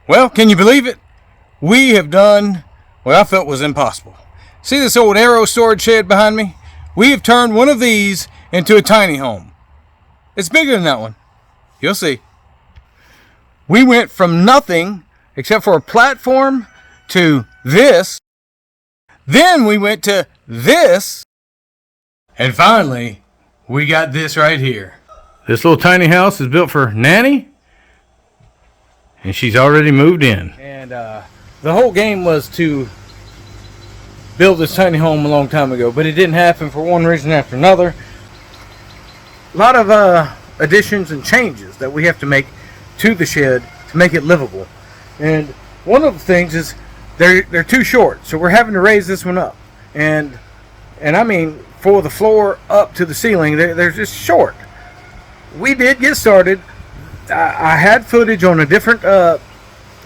Well, can you believe it? We have done what I felt was impossible. See this old aero storage shed behind me? We have turned one of these into a tiny home. It's bigger than that one. You'll see. We went from nothing except for a platform to this. Then we went to this. And finally, we got this right here. This little tiny house is built for Nanny. And she's already moved in. And the whole game was to build this tiny home a long time ago. But it didn't happen for one reason after another. A lot of additions and changes that we have to make to the shed to make it livable. And one of the things is they're too short. So we're having to raise this one up. And I mean, for the floor up to the ceiling, they're just short. We did get started. I had footage on a different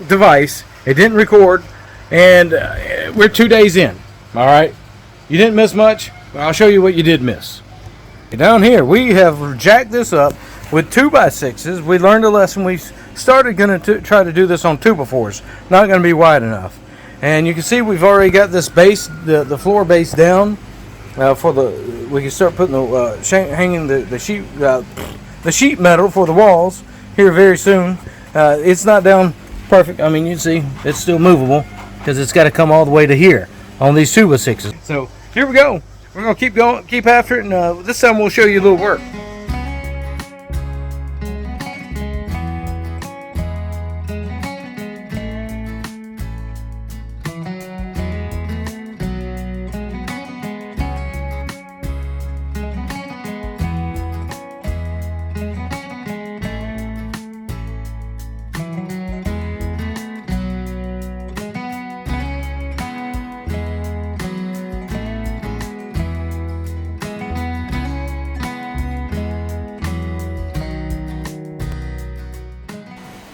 device. It didn't record, and we're 2 days in. All right, you didn't miss much. I'll show you what you did miss. Down here, we have jacked this up with 2x6s. We learned a lesson. We started going to try to do this on 2x4s. Not going to be wide enough. And you can see we've already got this base, the floor base down. We can start putting hanging the sheet metal for the walls here very soon. It's not down perfect. I mean, you see it's still movable because it's got to come all the way to here on these 2x6s. So here we go. We're gonna keep after it, and this time we'll show you a little work.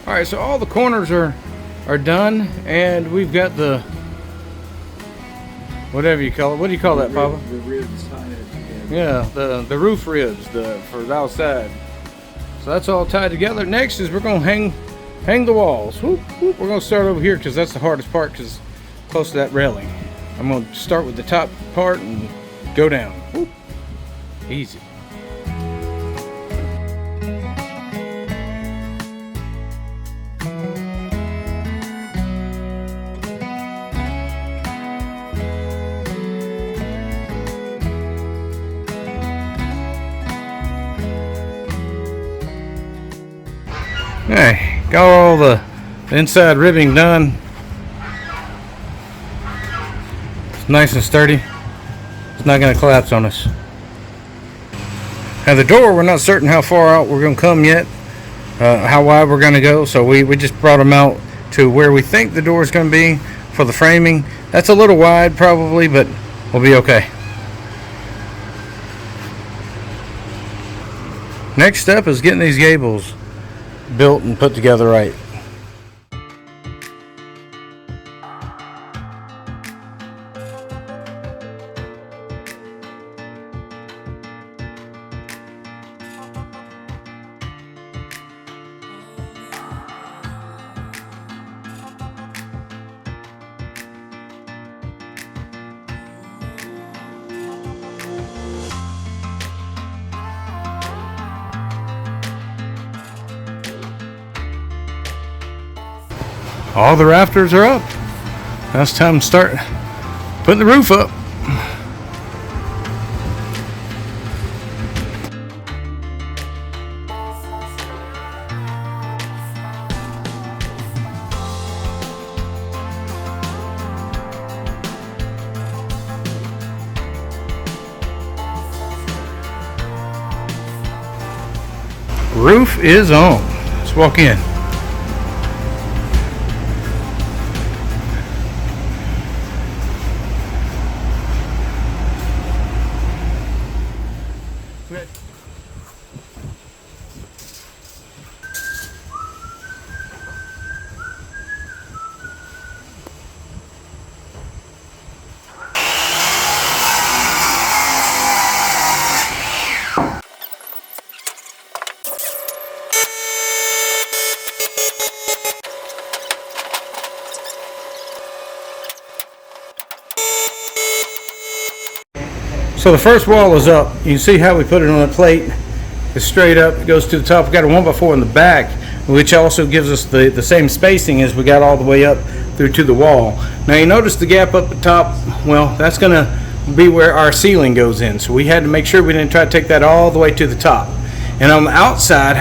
All right, so all the corners are done, and we've got the whatever you call it. What do you call that, Papa? The ribs tied together. Yeah, the roof ribs for the outside. So that's all tied together. Next is we're gonna hang the walls. Whoop, whoop. We're gonna start over here because that's the hardest part because it's close to that railing. I'm gonna start with the top part and go down. Whoop. Easy. Okay, got all the inside ribbing done. It's nice and sturdy. It's not going to collapse on us. Now the door, we're not certain how far out we're going to come yet, how wide we're going to go. So we just brought them out to where we think the door is going to be for the framing. That's a little wide probably, but we'll be okay. Next step is getting these gables built and put together right. All the rafters are up. Now it's time to start putting the roof up. Roof is on. Let's walk in. So the first wall is up. You can see how we put it on the plate. It's straight up, it goes to the top. We got a 1x4 in the back, which also gives us the same spacing as we got all the way up through to the wall. Now you notice the gap up the top, well, that's gonna be where our ceiling goes in. So we had to make sure we didn't try to take that all the way to the top. And on the outside,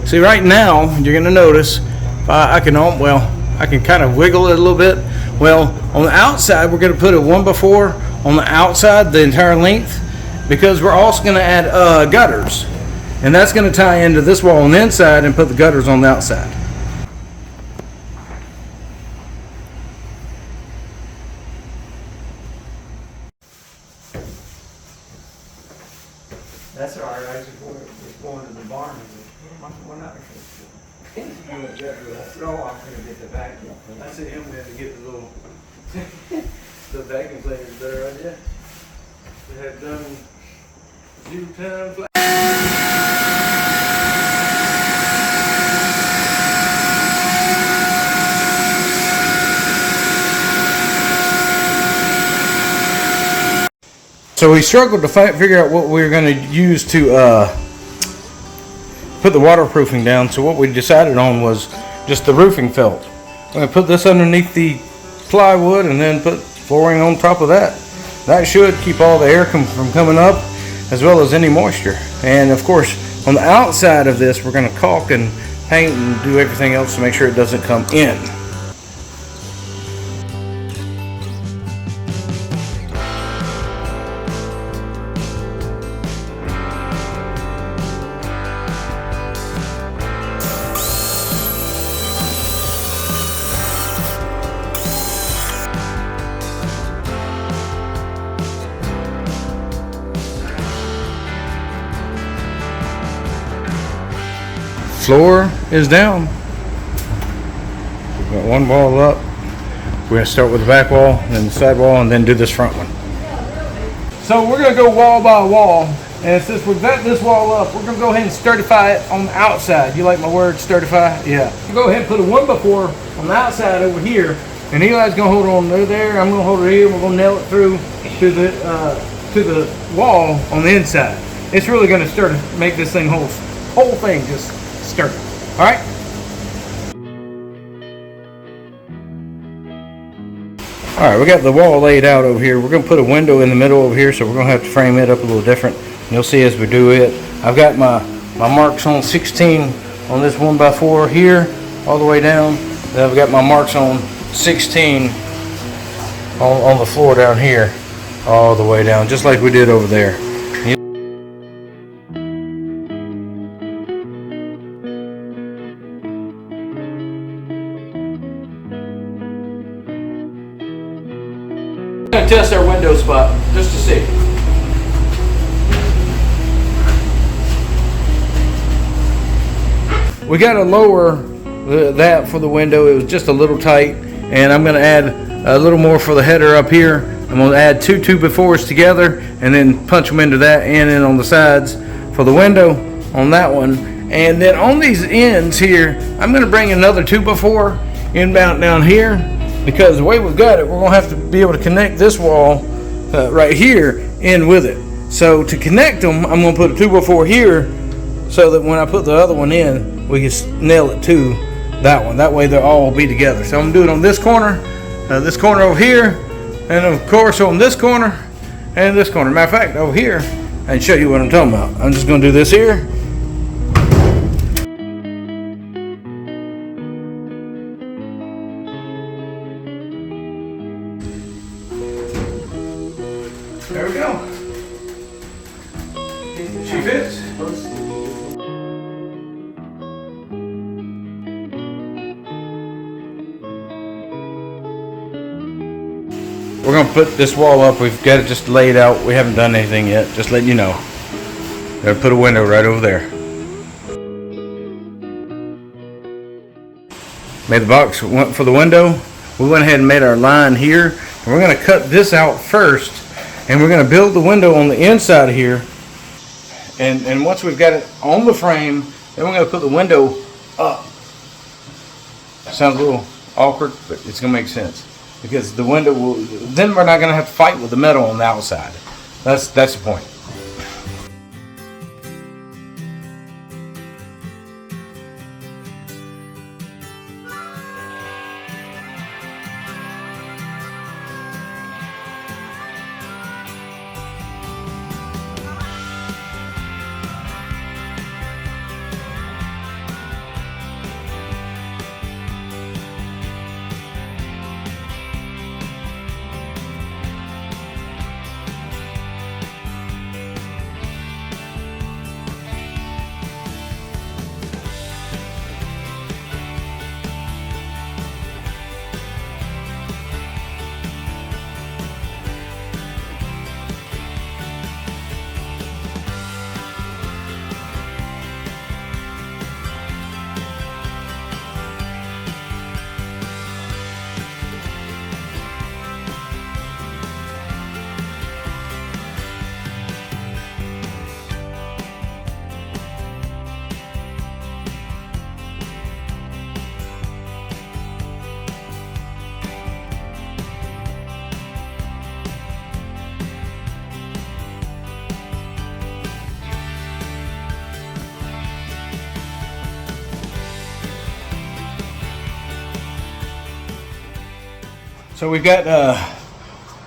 see right now, you're gonna notice, I can kind of wiggle it a little bit. Well, on the outside, we're gonna put a 1x4 on the outside, the entire length, because we're also gonna add gutters. And that's gonna tie into this wall on the inside and put the gutters on the outside. That's all right. I just was going to the barn. We're not no, I'm going to get the vacuum. I said him we had to get the little the vacuum cleaners there, right? Yeah. They had done 0 times. So we struggled to figure out what we were going to use to put the waterproofing down. So what we decided on was just the roofing felt. I'm going to put this underneath the plywood and then put flooring on top of that. That should keep all the air from coming up, as well as any moisture. And of course, on the outside of this, we're going to caulk and paint and do everything else to make sure it doesn't come in. Floor is down. We've got one wall up. We're going to start with the back wall, then the side wall, and then do this front one. So we're going to go wall by wall, and since we've got this wall up, we're going to go ahead and sturdify it on the outside. You like my word, sturdify? Yeah. We'll go ahead and put a 1x4 on the outside over here, and Eli's going to hold on there. I'm going to hold it here. We're going to nail it through to the wall on the inside. It's really going to make this thing whole thing just sturdy. All right. All right, we got the wall laid out over here. We're going to put a window in the middle over here, so we're going to have to frame it up a little different. You'll see as we do it. I've got my marks on 16 on this 1x4 here, all the way down. Then I've got my marks on 16 on the floor down here, all the way down, just like we did over there. We're going to test our window spot just to see. We got to lower that for the window. It was just a little tight, and I'm going to add a little more for the header up here. I'm going to add 2 2x4s together and then punch them into that and then on the sides for the window on that one. And then on these ends here, I'm going to bring another 2x4 inbound down here. Because the way we've got it, we're going to have to be able to connect this wall right here in with it. So to connect them, I'm going to put a 2x4 here so that when I put the other one in, we can nail it to that one. That way they'll all be together. So I'm going to do it on this corner over here, and of course on this corner and this corner. Matter of fact, over here, I can show you what I'm talking about. I'm just going to do this here. There we go. She fits. We're going to put this wall up. We've got it just laid out. We haven't done anything yet. Just letting you know. Gotta put a window right over there. Made the box for the window. We went ahead and made our line here. And we're going to cut this out first. And we're going to build the window on the inside here. And once we've got it on the frame, then we're going to put the window up. Sounds a little awkward, but it's going to make sense. Because the window will, then we're not going to have to fight with the metal on the outside. That's the point. So we've got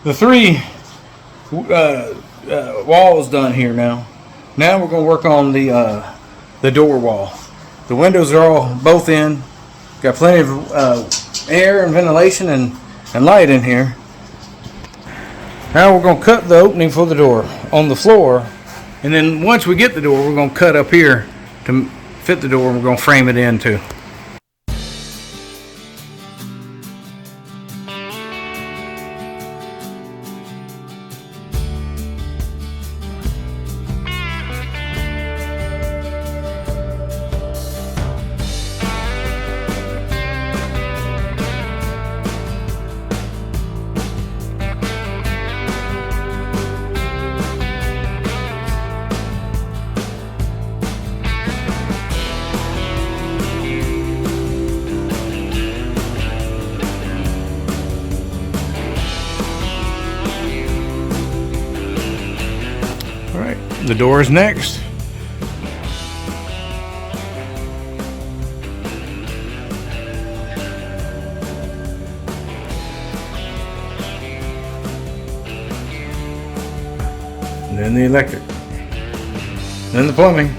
the three walls done here now. Now we're going to work on the door wall. The windows are all both in. Got plenty of air and ventilation and light in here. Now we're going to cut the opening for the door on the floor, and then once we get the door, we're going to cut up here to fit the door, and we're going to frame it in too. The door is next. And then the electric. Then the plumbing.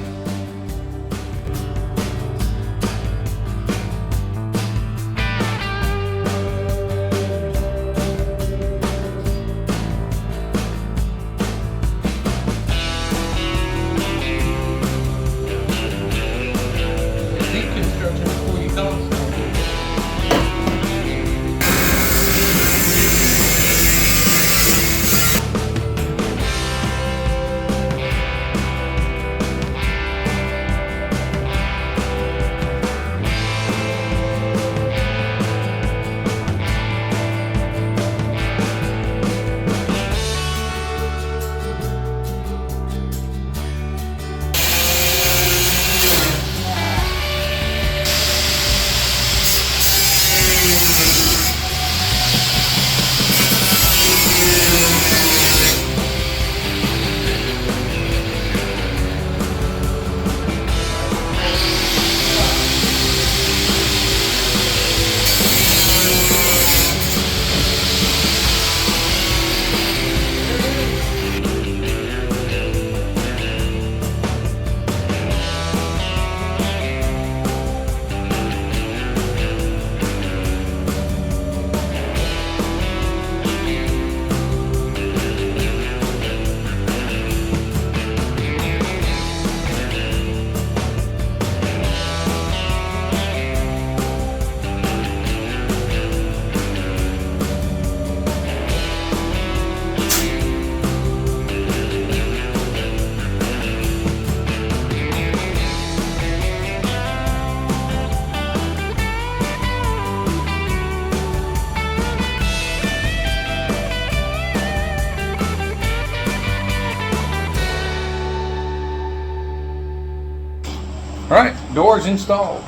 Alright, doors installed.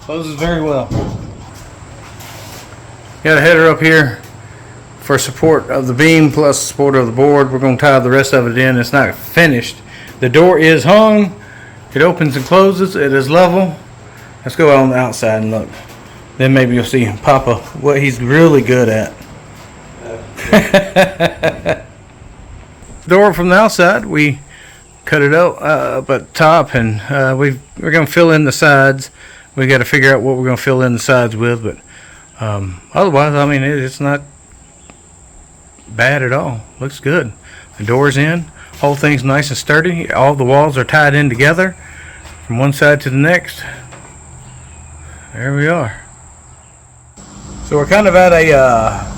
Closes very well. Got a header up here for support of the beam plus support of the board. We're going to tie the rest of it in. It's not finished. The door is hung. It opens and closes. It is level. Let's go out on the outside and look. Then maybe you'll see Papa what he's really good at. Door from the outside, we cut it out up at the top, and we're going to fill in the sides. We got to figure out what we're going to fill in the sides with, but otherwise, I mean, it's not bad at all. Looks good. The door's in. Whole thing's nice and sturdy. All the walls are tied in together from one side to the next. There we are. So we're kind of at a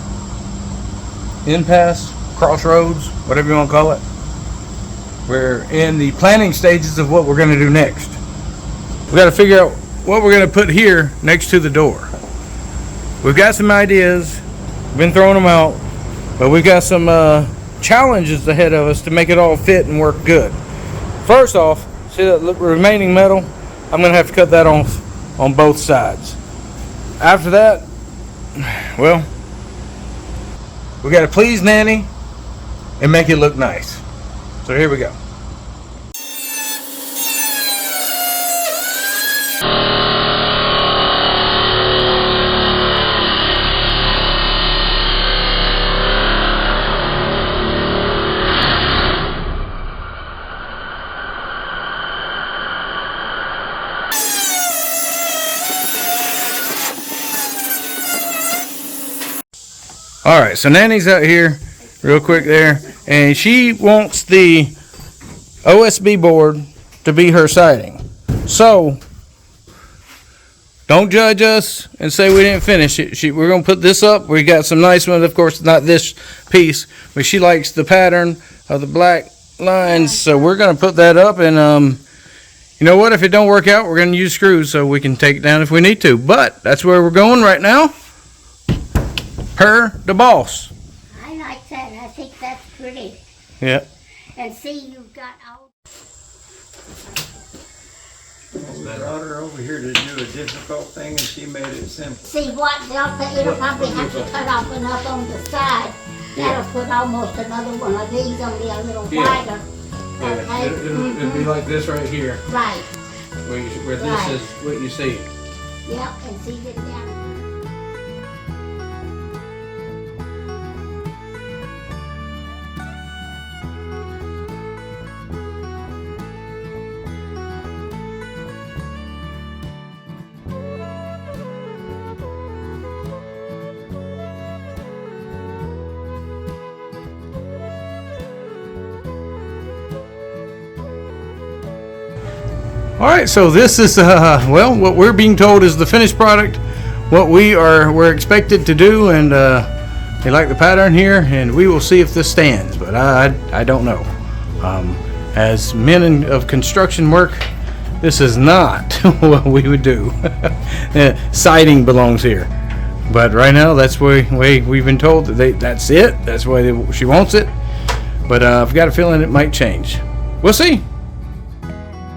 impasse, crossroads, whatever you want to call it. We're in the planning stages of what we're going to do next. We got to figure out what we're going to put here next to the door. We've got some ideas. We've been throwing them out, but we've got some challenges ahead of us to make it all fit and work good. First off, see that remaining metal? I'm going to have to cut that off on both sides. After that, well, we got to please Nanny and make it look nice. So here we go. All right, so Nanny's out here real quick there, and she wants the OSB board to be her siding. So don't judge us and say we didn't finish it. We're going to put this up. We got some nice ones, of course, not this piece, but she likes the pattern of the black lines, so we're going to put that up. And you know what? If it don't work out, we're going to use screws so we can take it down if we need to. But that's where we're going right now. Per the boss. I like that. I think that's pretty. Yeah. And see, you've got all. We brought her over here to do a difficult thing, and she made it simple. See what? It'll probably have to cut off enough on the side. That'll put almost another one of these, only a little wider. Okay. It'll be like this right here. Right. Where this is what you see. Yep. And see it down. All right, so this is well, what we're being told is the finished product, what we're expected to do, and they like the pattern here, and we will see if this stands. But I don't know. As men of construction work, this is not what we would do. Siding belongs here, but right now that's the way we've been told that that's it. That's the way she wants it. But I've got a feeling it might change. We'll see.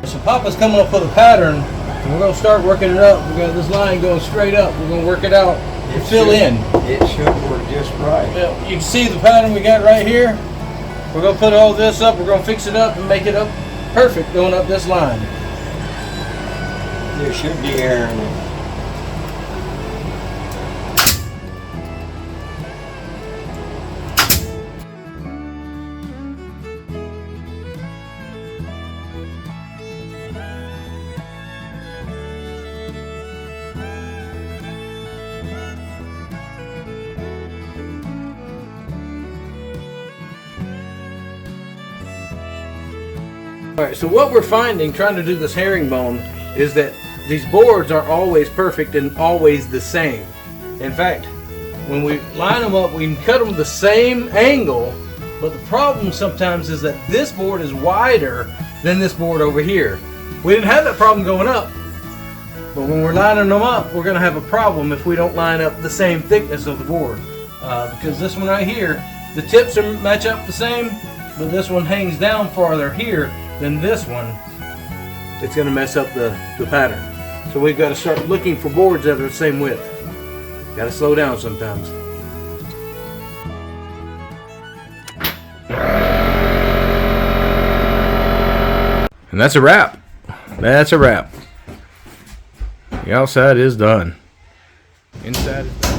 So Papa's coming up with a pattern, and we're going to start working it up. We got this line going straight up. We're going to work it out and fill in. It should work just right. Well, you can see the pattern we got right here. We're going to put all this up. We're going to fix it up and make it up perfect going up this line. There should be air in it. Alright, so what we're finding trying to do this herringbone is that these boards are always perfect and always the same. In fact, when we line them up, we can cut them the same angle, but the problem sometimes is that this board is wider than this board over here. We didn't have that problem going up, but when we're lining them up, we're going to have a problem if we don't line up the same thickness of the board. Because this one right here, the tips match up the same, but this one hangs down farther here than this one. It's going to mess up the pattern. So we've got to start looking for boards that are the same width. Got to slow down sometimes. And that's a wrap. That's a wrap. The outside is done. Inside is done.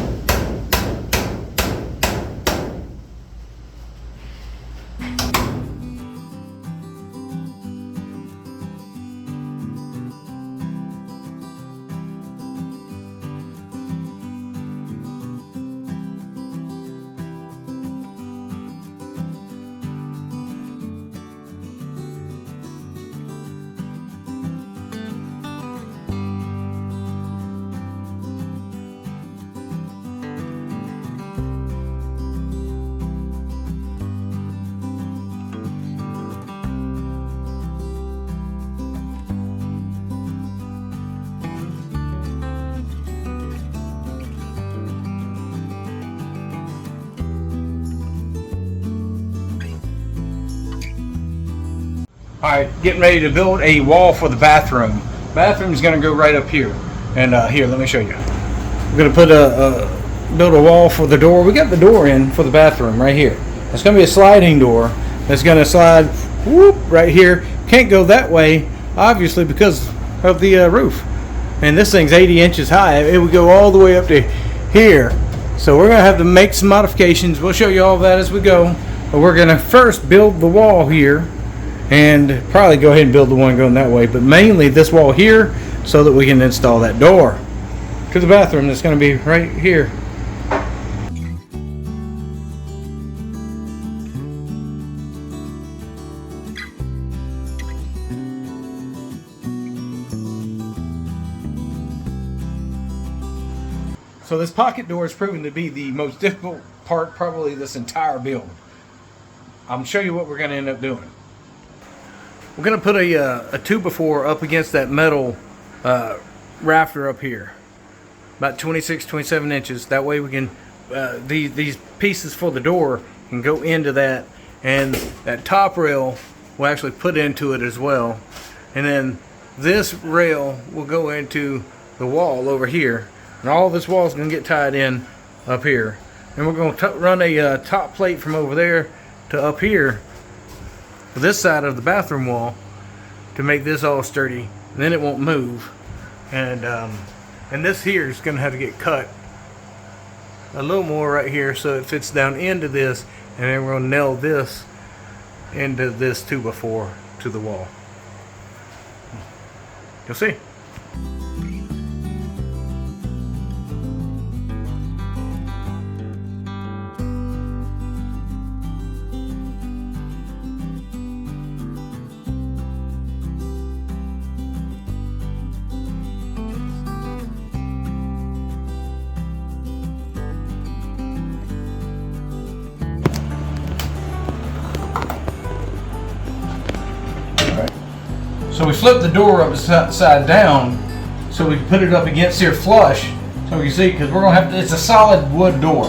Alright, getting ready to build a wall for the bathroom. Bathroom is going to go right up here. And here, let me show you. We're going to put build a wall for the door. We got the door in for the bathroom right here. It's going to be a sliding door that's going to slide whoop, right here. Can't go that way, obviously, because of the roof. And this thing's 80 inches high. It would go all the way up to here. So we're going to have to make some modifications. We'll show you all that as we go. But we're going to first build the wall here. And probably go ahead and build the one going that way, but mainly this wall here so that we can install that door to the bathroom that's going to be right here. So this pocket door has proven to be the most difficult part probably this entire build. I'll show you what we're going to end up doing. We're going to put a 2x4 up against that metal rafter up here. About 26, 27 inches. That way we can, these pieces for the door can go into that. And that top rail will actually put into it as well. And then this rail will go into the wall over here. And all this wall is going to get tied in up here. And we're going to run a top plate from over there to up here. This side of the bathroom wall to make this all sturdy, and then it won't move. And this here is going to have to get cut a little more right here so it fits down into this, and then we're going to nail this into this 2x4 to the wall. You'll see. So we flip the door upside down so we can put it up against here flush so we can see, because we're going to have to, it's a solid wood door.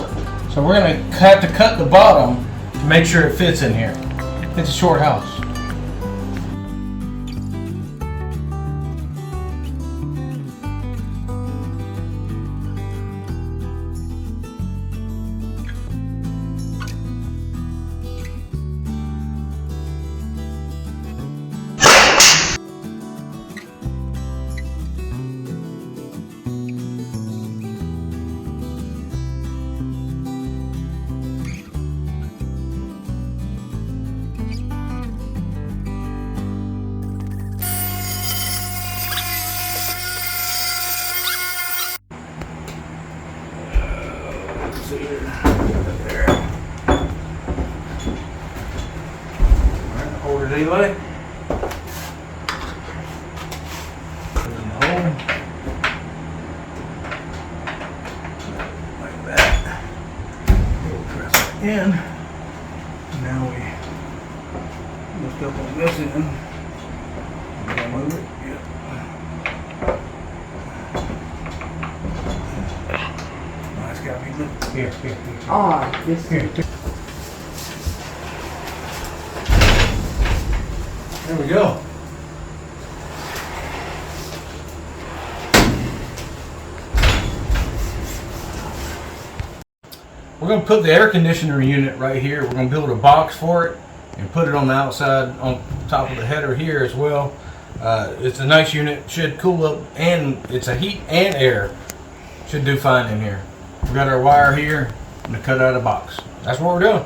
So we're going to have to cut the bottom to make sure it fits in here. It's a short house. Hold it anyway. Put it in the hole. Like that. We'll press it in. Now we lift up on this end. We'll move it. Yep. Oh, it's got to be lifted. Here. Oh, this Here. There we go. We're going to put the air conditioner unit right here. We're going to build a box for it. and put it on the outside on top of the header here as well. It's a nice unit, should cool up, and it's a heat and air. Should do fine in here. We got our wire here and to cut out a box. That's what we're doing.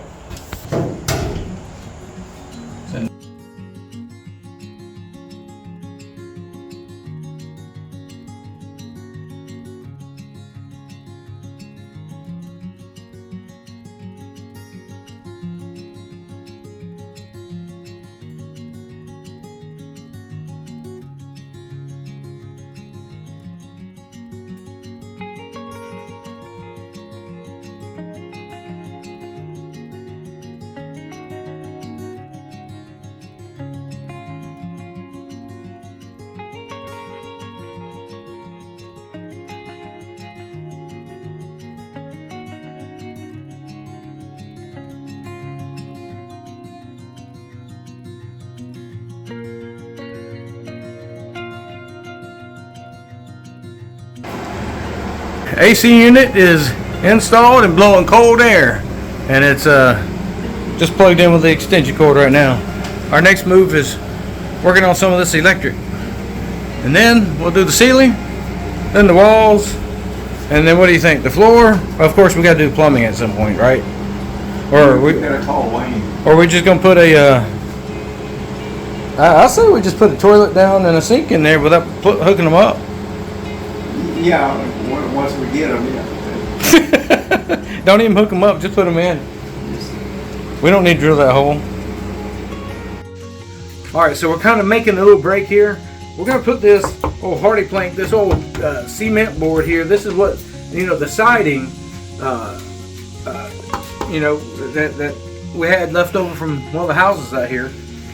AC unit is installed and blowing cold air, and it's just plugged in with the extension cord right now. Our next move is working on some of this electric, and then we'll do the ceiling, then the walls, and then what do you think, the floor? Of course we got to do plumbing at some point, right? Or we gotta call Wayne. Or we just gonna put a I say we just put a toilet down and a sink in there without hooking them up. Yeah, once we get them, yeah. Don't even hook them up, just put them in. We don't need to drill that hole. Alright, so we're kind of making a little break here. We're going to put this old hardy plank, this old cement board here. This is what, the siding, that we had left over from one of the houses out here.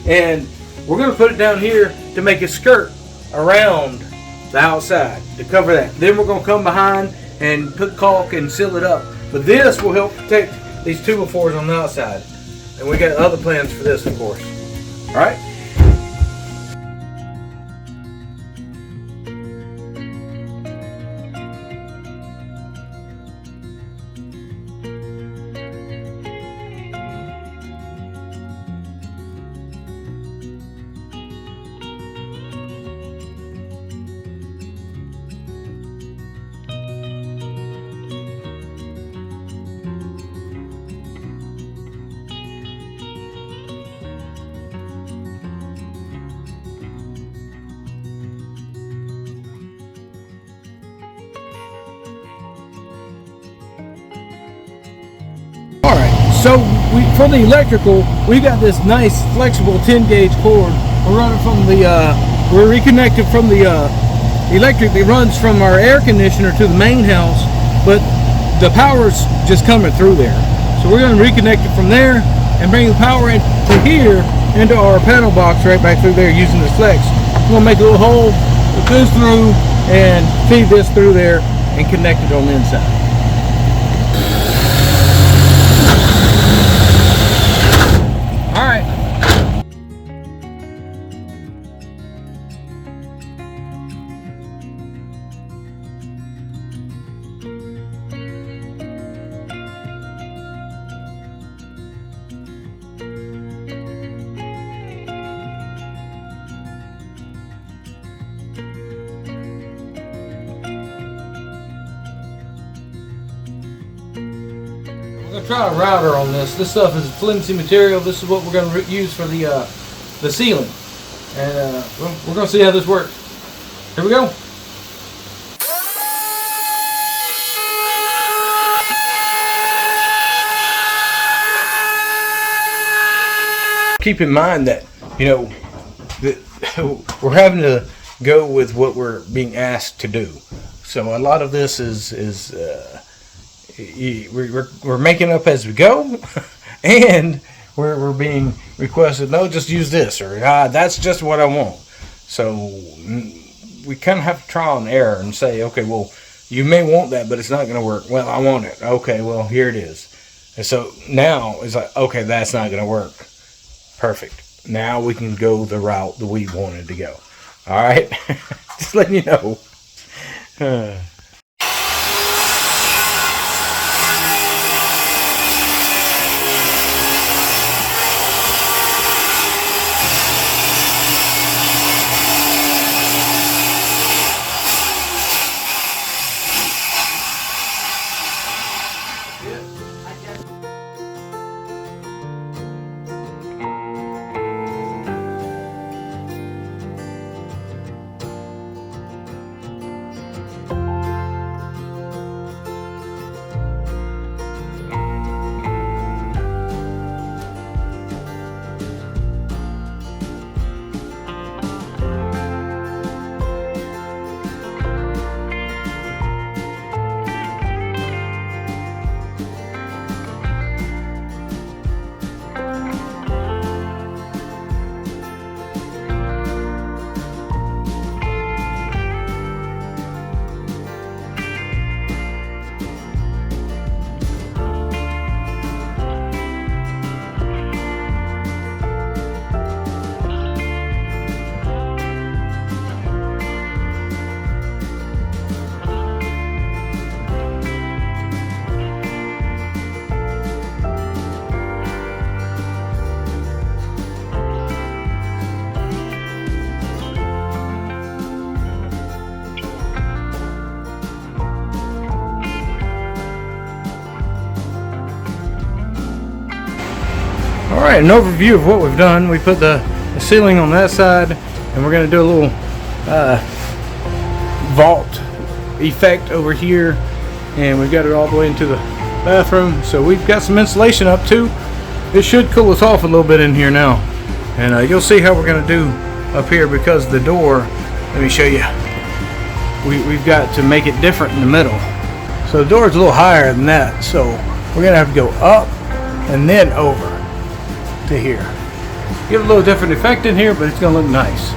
And we're going to put it down here to make a skirt around the outside to cover that. Then we're going to come behind and put caulk and seal it up. But this will help protect these 2x4s on the outside. And we got other plans for this, of course. All right. So for the electrical, we got this nice flexible 10 gauge cord. We're running from we're reconnected from the electric that runs from our air conditioner to the main house, but the power's just coming through there. So we're going to reconnect it from there and bring the power into here, into our panel box right back through there using the flex. We're going to make a little hole, put this through, and feed this through there and connect it on the inside. I'm going to try a router on this. This stuff is flimsy material. This is what we're going to use for the ceiling. And we're going to see how this works. Here we go. Keep in mind that, that we're having to go with what we're being asked to do. So a lot of this is we're making up as we go, and we're being requested, no, just use this, or that's just what I want. So we kind of have to trial and error and say, okay, well, you may want that, but it's not going to work. Well, I want it. Okay, well, here it is. And so now it's like, okay, that's not going to work. Perfect. Now we can go the route that we wanted to go. All right, just letting you know. Alright, an overview of what we've done. We put the ceiling on that side, and we're going to do a little vault effect over here, and we've got it all the way into the bathroom. So we've got some insulation up too. It should cool us off a little bit in here now, and you'll see how we're going to do up here because the door, let me show you, we've got to make it different in the middle. So the door is a little higher than that, so we're going to have to go up and then over to here. Give it a little different effect in here, but it's going to look nice.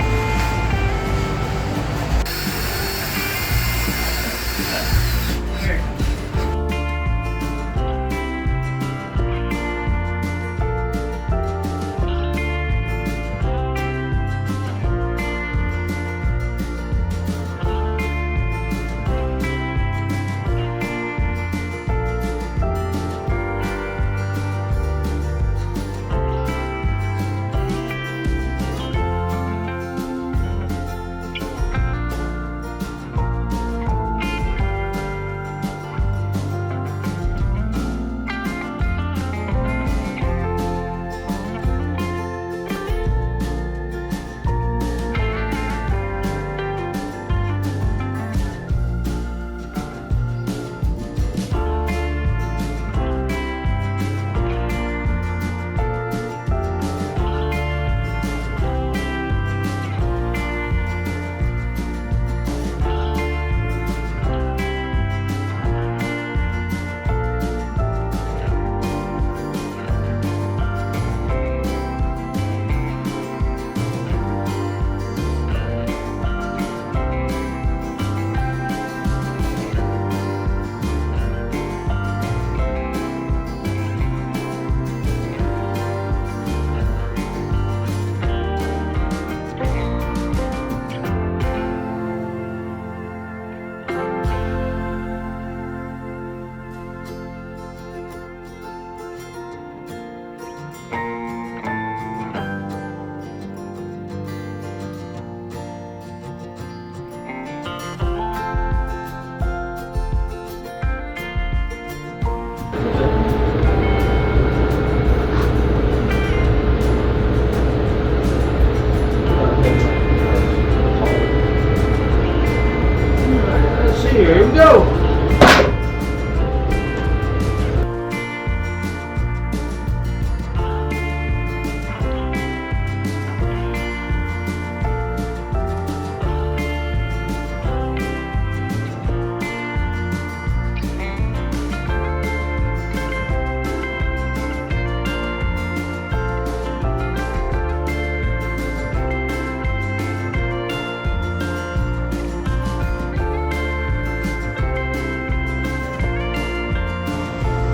Here we go.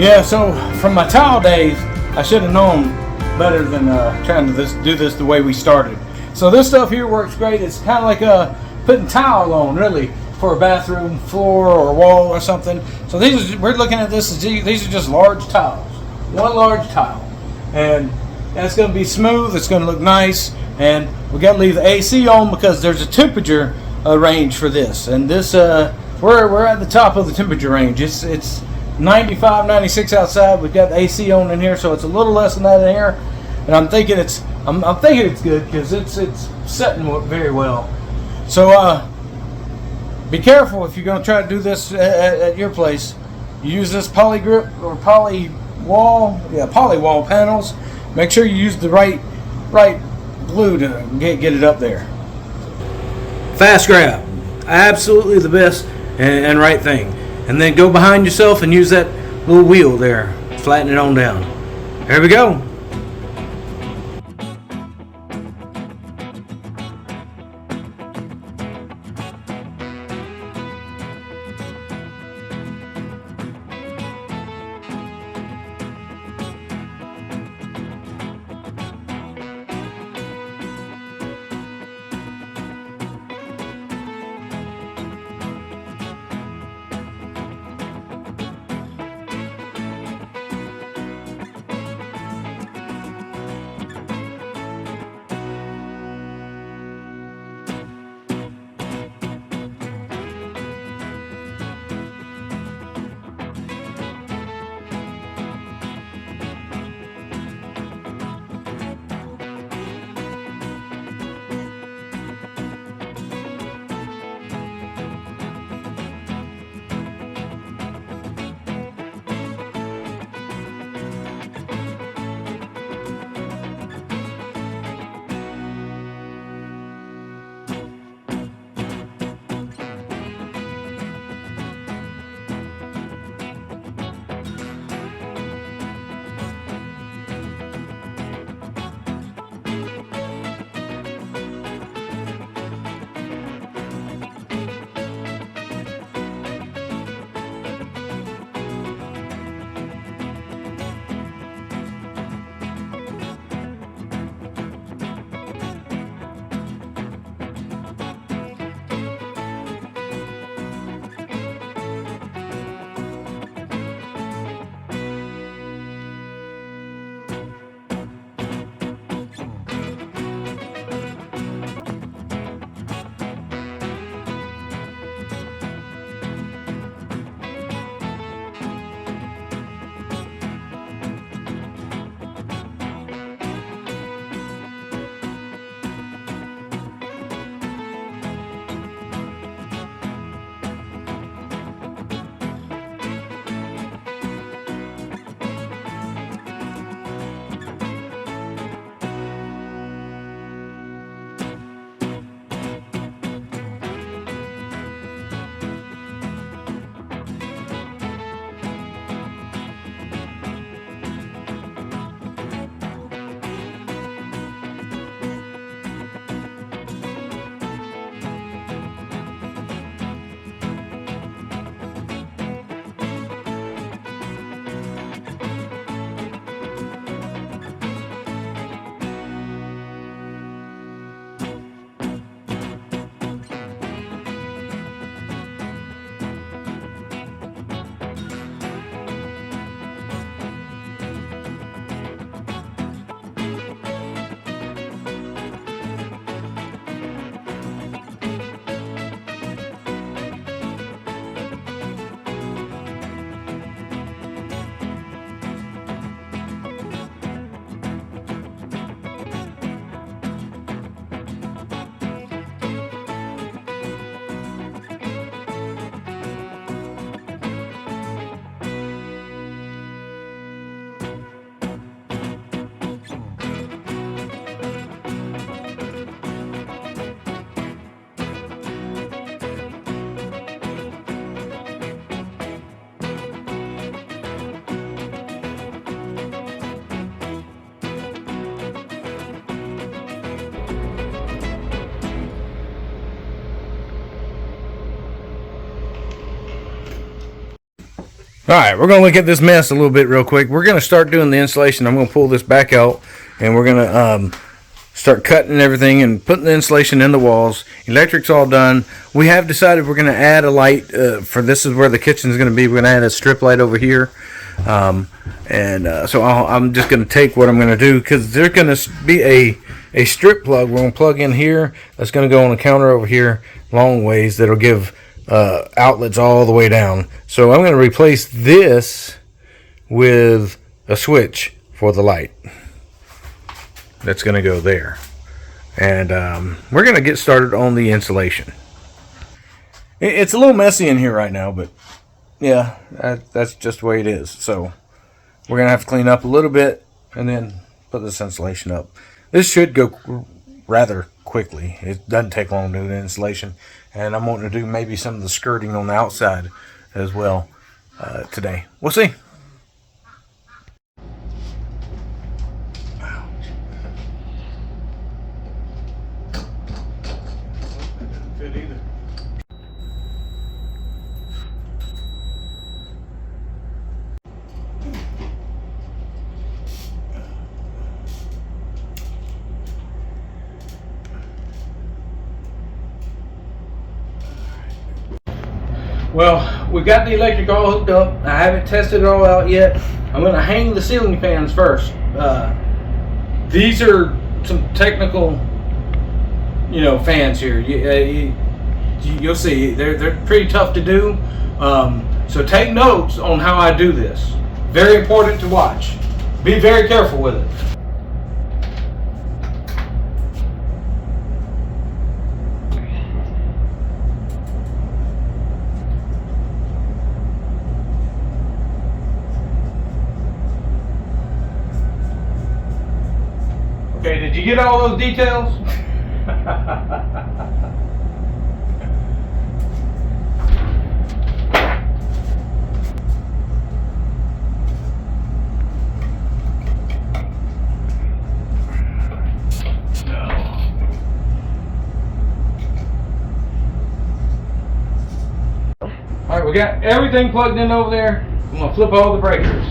Yeah, so from my tile days, I should have known better than trying to do this the way we started. So this stuff here works great. It's kind of like putting tile on, really, for a bathroom floor or wall or something. So we're looking at this as these are just large tiles, one large tile, and that's going to be smooth. It's going to look nice, and we got to leave the AC on because there's a temperature range for this, and this we're at the top of the temperature range. It's 95, 96 outside. We've got the AC on in here, so it's a little less than that in here. And I'm thinking it's good because it's setting very well. So be careful if you're going to try to do this at your place. You use this poly grip or poly wall panels. Make sure you use the right glue to get it up there. Fast grab, absolutely the best and right thing. And then go behind yourself and use that little wheel there, flatten it on down. There we go. All right, we're going to look at this mess a little bit real quick. We're going to start doing the insulation. I'm going to pull this back out, and we're going to start cutting everything and putting the insulation in the walls. Electric's all done. We have decided we're going to add a light. For this is where the kitchen is going to be. We're going to add a strip light over here. So I'm just going to take what I'm going to do, because there's going to be a strip plug we're going to plug in here that's going to go on the counter over here long ways that'll give outlets all the way down. So I'm going to replace this with a switch for the light that's going to go there, and we're going to get started on the insulation. It's a little messy in here right now, but yeah, that's just the way it is. So we're going to have to clean up a little bit and then put this insulation up. This should go rather quickly. It doesn't take long to do the insulation, and I'm wanting to do maybe some of the skirting on the outside as well today. We'll see. Fit either. Well, we got the electric all hooked up. I haven't tested it all out yet. I'm going to hang the ceiling fans first. These are some technical, fans here. You'll see, they're pretty tough to do. So take notes on how I do this. Very important to watch. Be very careful with it. Okay, did you get all those details? All right, we got everything plugged in over there. I'm gonna flip all the breakers.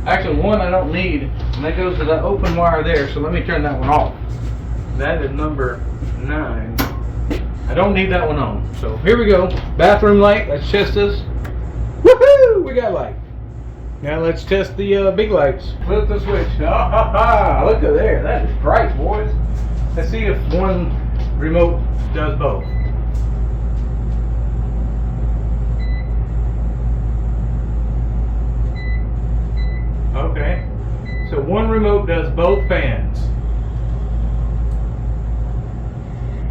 Actually, one I don't need, and that goes to the open wire there, so let me turn that one off. That is number 9. I don't need that one on. So here we go. Bathroom light, let's test this. Woohoo! We got light. Now let's test the big lights. Flip the switch. Ah, look at there. That is bright, boys. Let's see if one remote does both. Okay, so one remote does both fans.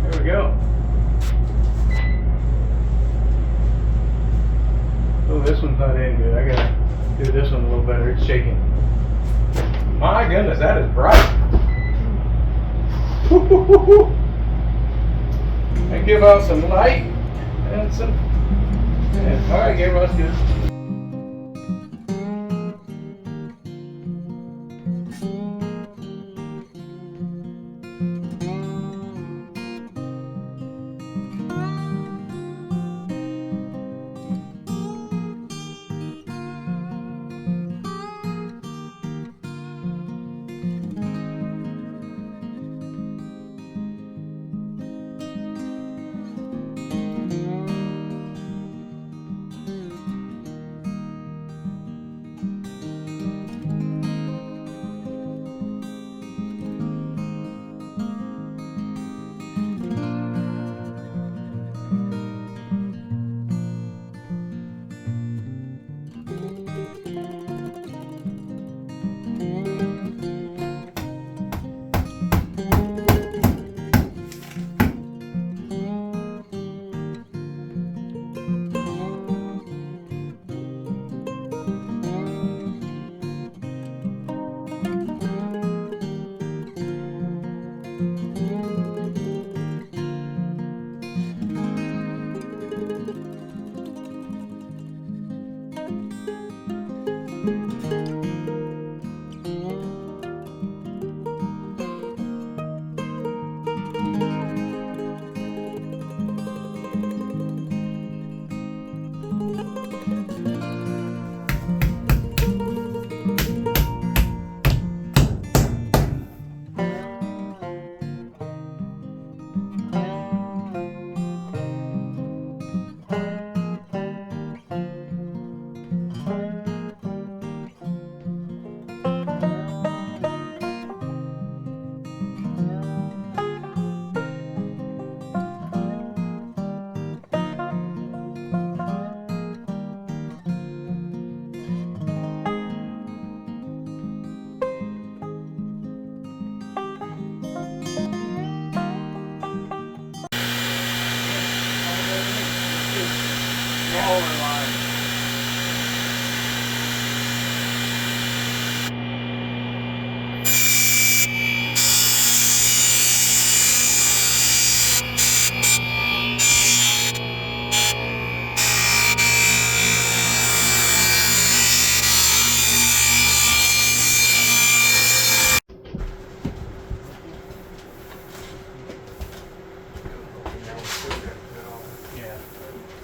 There we go. Oh, this one's not in good. I gotta do this one a little better. It's shaking. My goodness, that is bright. And give out some light and some. Yeah. All right, everyone's good.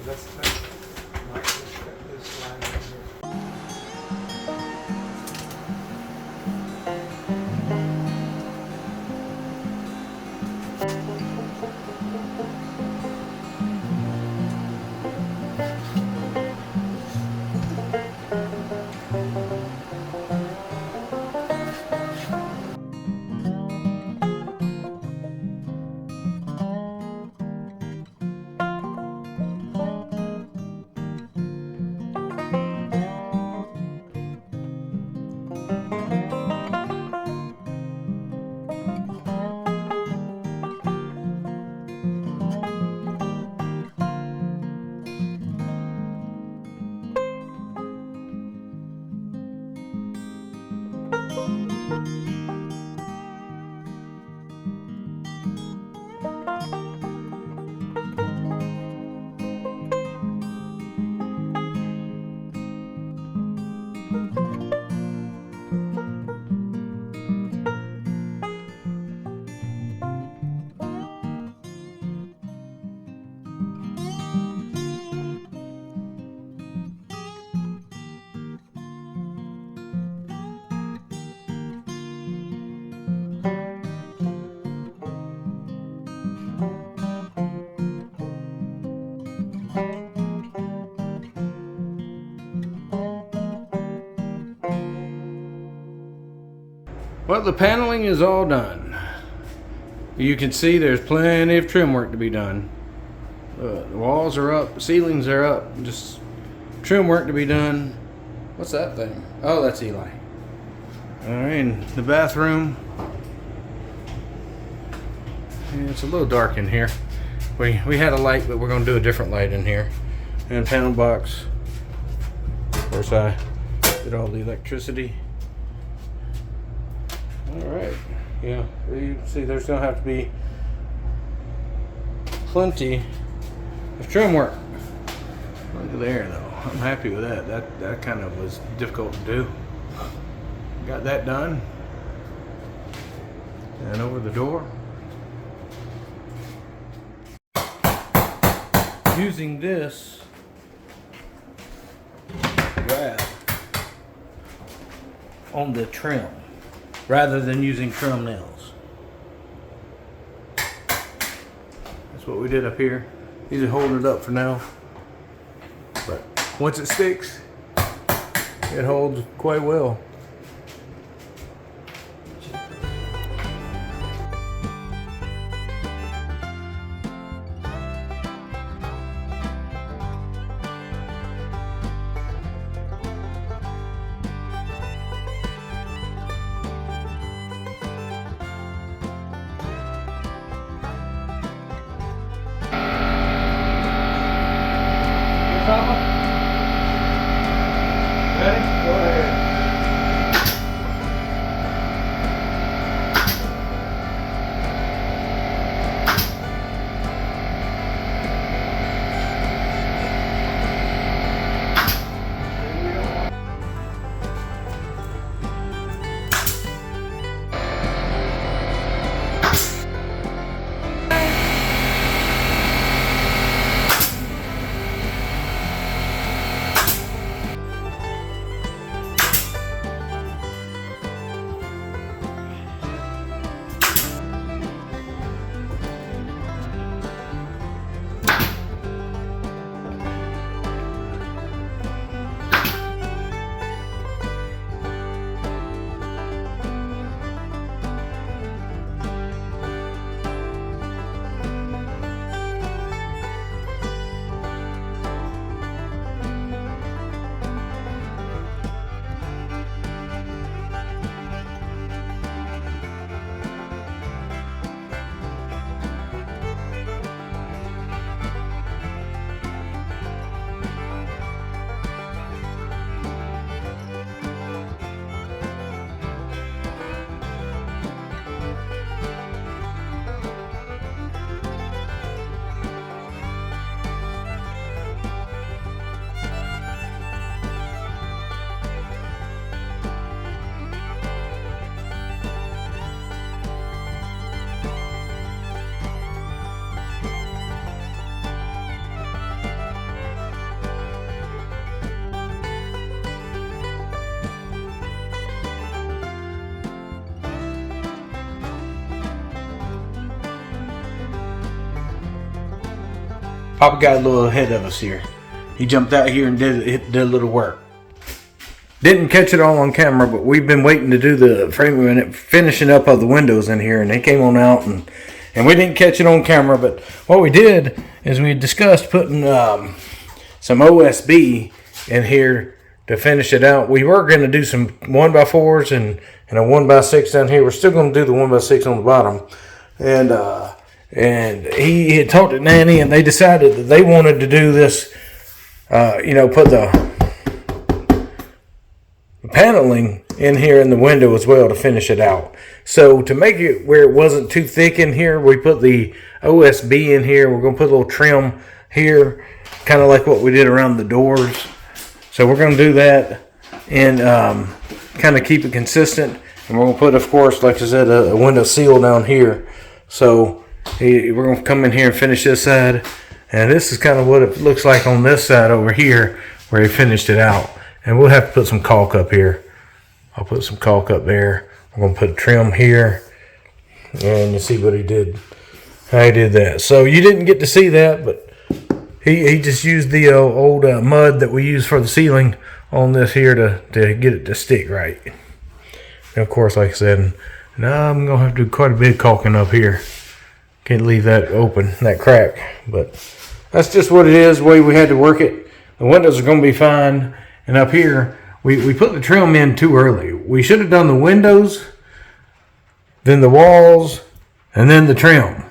Let's might just cut this line right here. Well, the paneling is all done. You can see there's plenty of trim work to be done. The walls are up, ceilings are up, just trim work to be done. What's that thing? Oh, that's Eli. All right, and the bathroom. Yeah, it's a little dark in here. We had a light, but we're gonna do a different light in here. And panel box. Of course, I did all the electricity. All right, yeah, you see there's gonna have to be plenty of trim work. Look at there though, I'm happy with that. That kind of was difficult to do. Got that done. And over the door. Using this grab on the trim, rather than using trim nails. That's what we did up here. These are holding it up for now. But once it sticks, it holds quite well. Ready? Go ahead. Papa got a little ahead of us here. He jumped out here and did a little work. Didn't catch it all on camera, but we've been waiting to do the framing and finishing up of the windows in here, and they came on out, and we didn't catch it on camera. But what we did is we discussed putting some OSB in here to finish it out. We were going to do some 1x4s and a 1x6 down here. We're still going to do the 1x6 on the bottom, and he had talked to Nanny, and they decided that they wanted to do this. Put the paneling in here in the window as well to finish it out. So to make it where it wasn't too thick in here, we put the OSB in here. We're going to put a little trim here, kind of like what we did around the doors. So we're going to do that and kind of keep it consistent. And we're going to put, of course, like I said, a window seal down here. So we're going to come in here and finish this side. And this is kind of what it looks like on this side over here where he finished it out. And we'll have to put some caulk up here. I'll put some caulk up there. We're going to put a trim here. And you see what he did. How he did that. So you didn't get to see that, but he just used the old mud that we use for the ceiling on this here to get it to stick right. And of course, like I said, now I'm going to have to do quite a bit of caulking up here. Can't leave that open, that crack. But that's just what it is, the way we had to work it. The windows are going to be fine. And up here, we put the trim in too early. We should have done the windows, then the walls, and then the trim.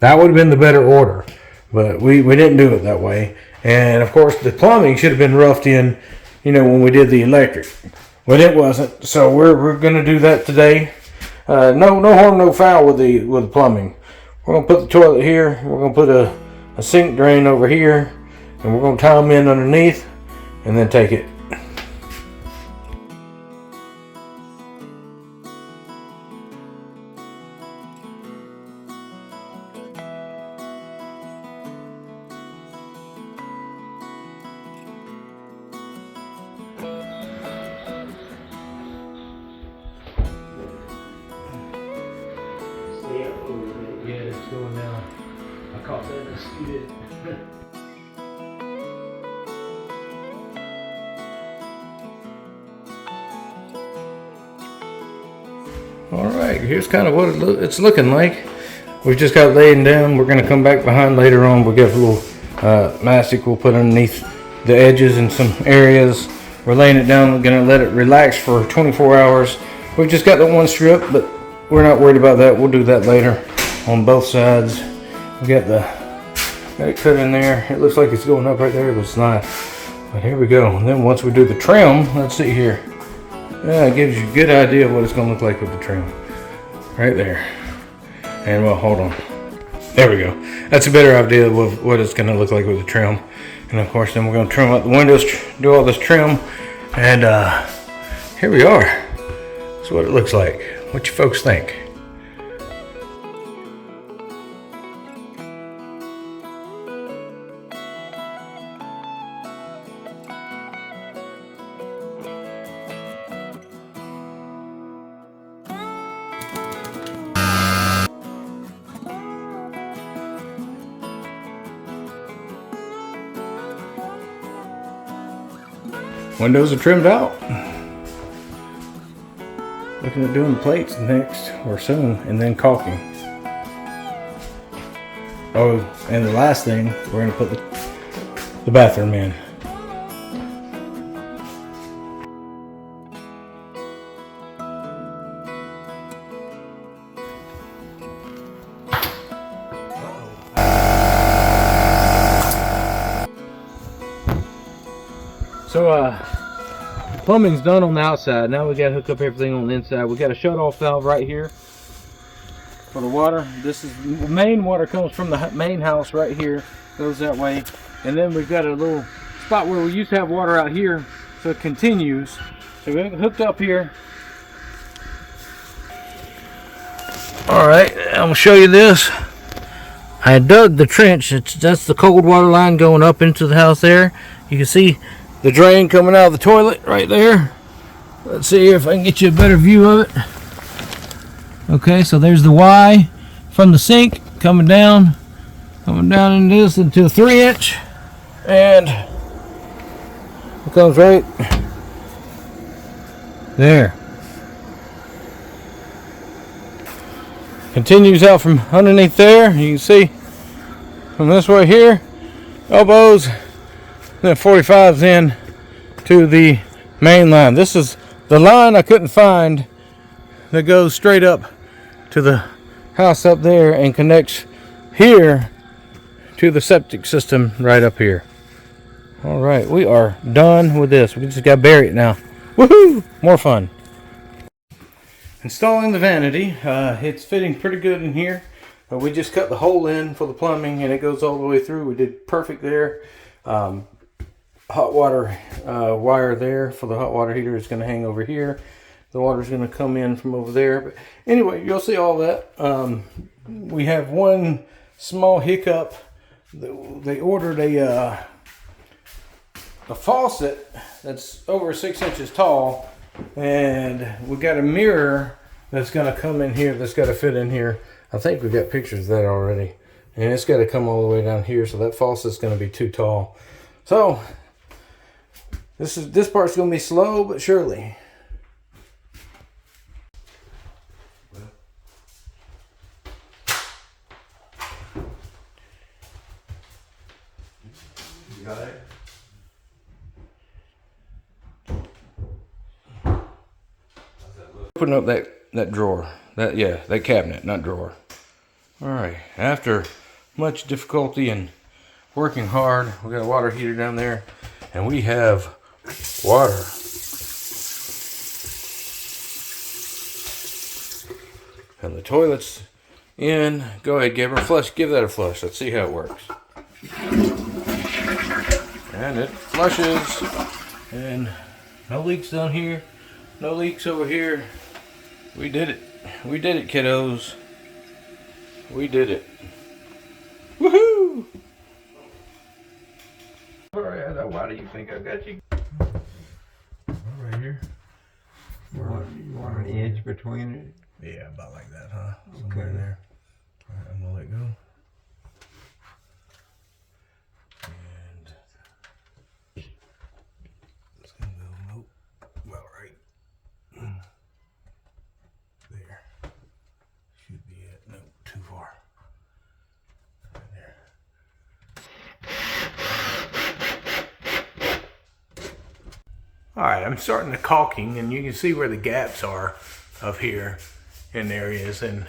That would have been the better order. But we didn't do it that way. And of course, the plumbing should have been roughed in, when we did the electric. But it wasn't. So we're going to do that today. No harm, no foul with the plumbing. We're going to put the toilet here. We're going to put a sink drain over here. And we're going to tie them in underneath and then take it. Yeah, it's going down. I caught that and scooted. All right, here's kind of what it's looking like. We've just got it laying down. We're going to come back behind later on. We'll get a little mastic we'll put underneath the edges in some areas. We're laying it down. We're going to let it relax for 24 hours. We've just got the one strip, but we're not worried about that. We'll do that later on both sides. We got it cut in there. It looks like it's going up right there, but it's not. But here we go. And then once we do the trim, let's see here. Yeah, it gives you a good idea of what it's going to look like with the trim. Right there. And well, hold on. There we go. That's a better idea of what it's going to look like with the trim. And of course, then we're going to trim out the windows, do all this trim. And here we are. That's what it looks like. What you folks think? Windows are trimmed out. Looking at doing the plates next, or soon, and then caulking. Oh, and the last thing, we're going to put the bathroom in. So, plumbing's done on the outside. Now we got to hook up everything on the inside. We got a shut-off valve right here for the water. This is the main water comes from the main house right here, goes that way, and then we've got a little spot where we used to have water out here, so it continues. So we hooked up here. All right, I'm gonna show you this. I dug the trench. That's the cold water line going up into the house there. You can see the drain coming out of the toilet right there. Let's see if I can get you a better view of it. Okay, so there's the Y from the sink coming down Coming down in this into a 3-inch, and it comes right there. Continues out from underneath there. You can see from this way here, elbows, then 45s in to the main line. This is the line I couldn't find that goes straight up to the house up there and connects here to the septic system right up here. All right, we are done with this. We just got to bury it now. Woohoo! More fun. Installing the vanity. It's fitting pretty good in here. We just cut the hole in for the plumbing and it goes all the way through. We did perfect there. Hot water wire there for the hot water heater is going to hang over here. The water's going to come in from over there. But anyway, you'll see all that. We have one small hiccup. They ordered a faucet that's over 6 inches tall, and we got a mirror that's going to come in here, that's got to fit in here. I think we got pictures of that already, and it's got to come all the way down here, so that faucet's going to be too tall. So this part's going to be slow but surely. You got it? Putting up that drawer, that cabinet, not drawer. All right, after much difficulty and working hard, we got a water heater down there, and we have water. And the toilet's in. Go ahead, give her a flush. Give that a flush. Let's see how it works. And it flushes, and no leaks down here, no leaks over here. We did it. We did it, kiddos. We did it. Woohoo! Why do you think I got you? Right here. You want an edge between it? Yeah, about like that, huh? Somewhere Okay. There. All right, I'm gonna let go. And it's gonna go, nope, about right there. Should be it. Nope, too far. Right there. All right, I'm starting the caulking, and you can see where the gaps are of here in areas, and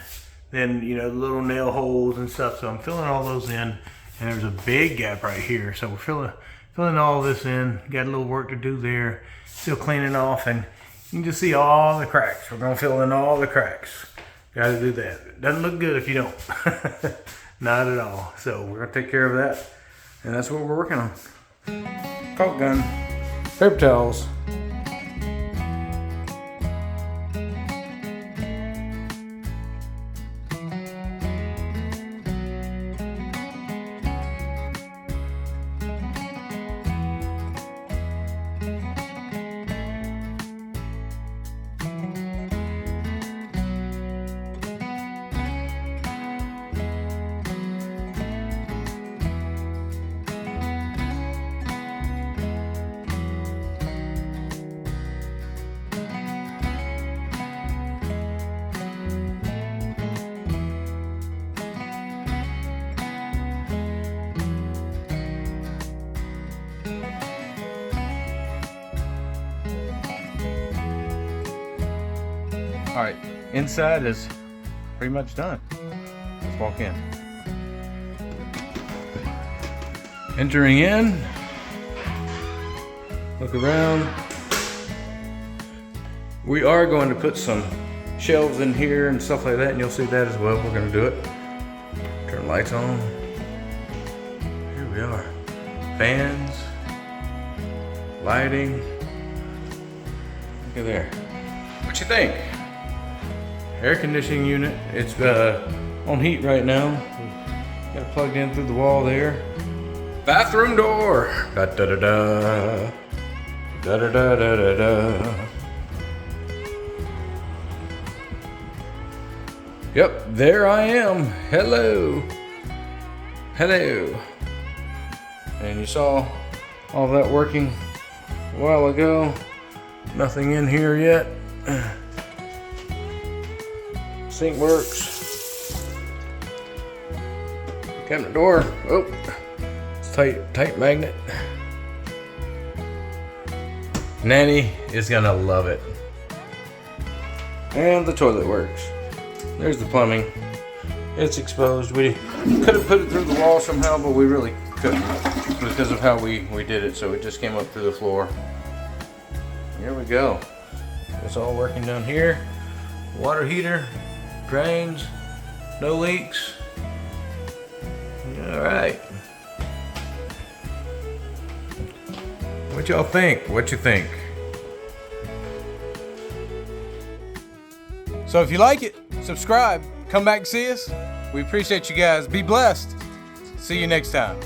then the little nail holes and stuff. So I'm filling all those in, and there's a big gap right here. So we're filling all this in. Got a little work to do there. Still cleaning off, and you can just see all the cracks. We're gonna fill in all the cracks. Got to do that. It doesn't look good if you don't. Not at all. So we're gonna take care of that, and that's what we're working on. Caulk gun, paper towels. All right, inside is pretty much done. Let's walk in. Entering in, look around. We are going to put some shelves in here and stuff like that, and you'll see that as well. We're going to do it. Turn the lights on. Here we are. Fans, lighting. Look at there. What you think? Air conditioning unit. It's on heat right now. Got it plugged in through the wall there. Bathroom door. Da da da da. Da da da da da da. Yep, there I am. Hello. Hello. And you saw all that working a while ago. Nothing in here yet. Sink works. Cabinet door. Oh, it's tight magnet. Nanny is gonna love it. And the toilet works. There's the plumbing. It's exposed. We could have put it through the wall somehow, but we really couldn't because of how we did it. So it just came up through the floor. Here we go. It's all working down here. Water heater, drains, no leaks. All right. What y'all think? What you think? So if you like it, subscribe. Come back and see us. We appreciate you guys. Be blessed. See you next time.